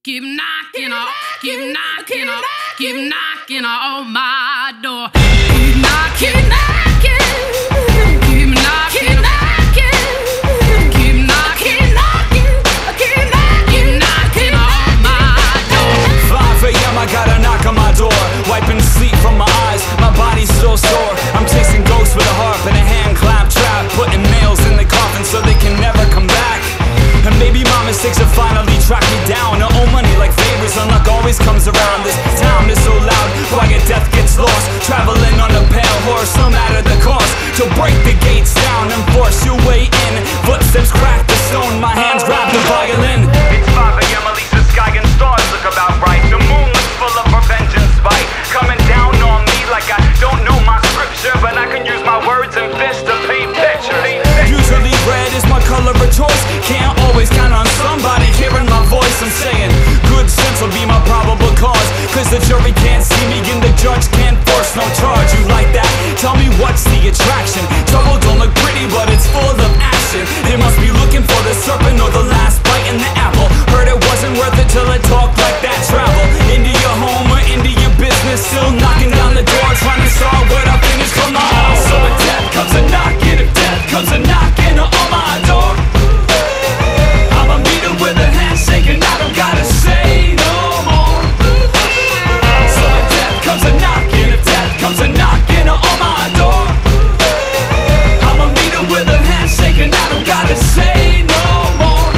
Keep knocking on my door. Keep knocking, keep knocking, keep knocking on my door. 5 a.m. I got a knock on my door, wiping sleep from my eyes. My body's so sore. I'm chasing ghosts with a harp and a hand clap trap, putting nails in the coffin so they can never come back. And maybe my mistakes have finally tracked me down. I owe money like favors, and luck always comes around. This town is so loud, quiet death gets lost. Traveling on a pale horse, no matter the cost. To break the gates down and force your way in. Footsteps crack the stone, my hands grab the violin. It's 5 a.m. at least the sky and stars look about right. The moon looks full of revenge and spite, coming down on me like I don't know my scripture, but I can use my words and fists to paint pictures. Usually red is my color of choice. Can't always count on somebody hearing my voice. I'm saying good sense will be my probable cause, cause the jury can't see me and the judge can't force no charge. You like that? Tell me what's the attraction? Trouble don't look pretty, but it's full of action. They must be looking for the serpent or the last bite in the apple. Heard it wasn't worth it till it talked like that. Travel into your home or into your business, still knocking down the door, trying to start what I finish. Come on. So if death comes a knocking, if death comes a knocking on my door, I'ma meet her with a handshake and I don't gotta say no more. So if death comes a knocking, if death comes a knocking on my door, I'ma meet her with a handshake and I don't gotta say no more.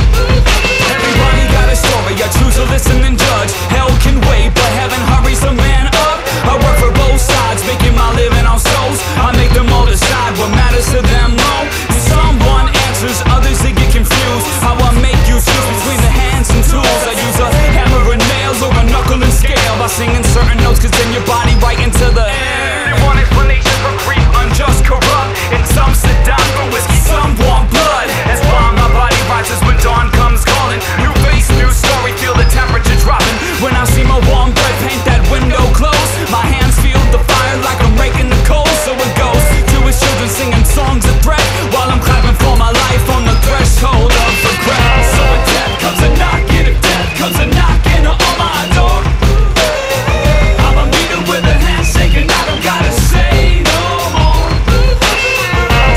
Everybody got a story, I choose to listen and judge. Hell can wait, but heaven hurries a man up. I work for both sides, making my living on souls. I make them all decide what matters to them most. Someone answers, others they get confused. How I make you choose between the hands and tools. I use a hammer and nails or a knuckle and scale, by singing certain notes, cause then your body right into the air. They want explanation for grief, unjust, corrupt, and some sit down for whiskey, some want blood. As long my body rises when dawn comes calling. New face, new story, feel the temperature dropping. When I see my warm breath paint that window close, my hands feel the fire like I'm raking the coals. So it goes to his children singing songs of threat, while I'm clapping for my life on the threshold of regret. So if death comes a knocking, if death comes a knocking on my door, I'ma meet her with a handshake and I don't gotta say no more.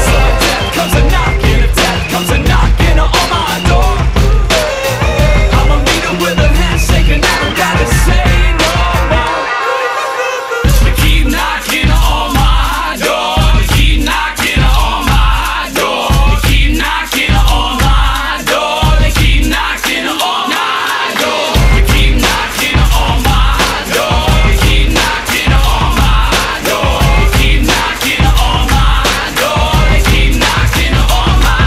So if death comes a knocking, if death comes a knocking on my door, I'ma meet her with a handshake and I don't gotta say no more. They keep knocking on my door, they keep knocking on my door, they keep knocking on my door, they keep knocking on my door, they keep knocking on my door, they keep knocking on my door, they keep knocking on my door, they keep knocking on my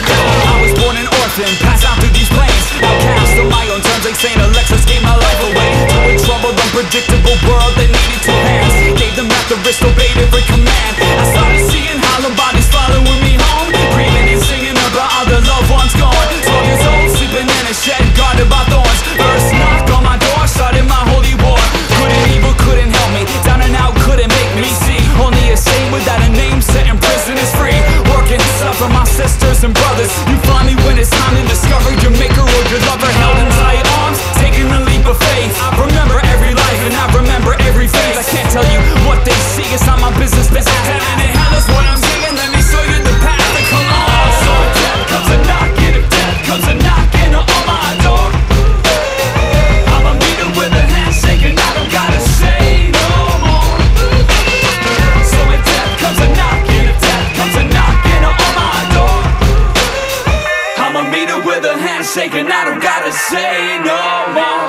door. I was born an orphan, passed out through these planes, outcast on my own terms like Saint Alexis gave my life away to a troubled, unpredictable world that needed two hands. Gave them back the wrist, obeyed every command. I started seeing hollow bodies following me home, grieving and singing about all the loved ones gone. 12 years old, sleeping in a shed guarded by thorns. First knock on my door, started my holy war. Couldn't evil, couldn't help me, down and out couldn't make me see. Only a saint without a name set in prison is free. Working stuff for my sisters and brothers. You find me when it's time to discover your maker or your lover. Held in tight arms, taking a leap of faith. I remember every life and I remember every face. I can't tell you what they see, it's not my business. Heaven and hell is what I'm singing, let me show you the path to come on. So if death comes a knocking, if death comes a knocking on my door, I'ma meet her with a handshake and I don't gotta say no more. So if death comes a knocking, if death comes a knocking on my door, I'ma meet her with a handshake and I don't gotta say no more.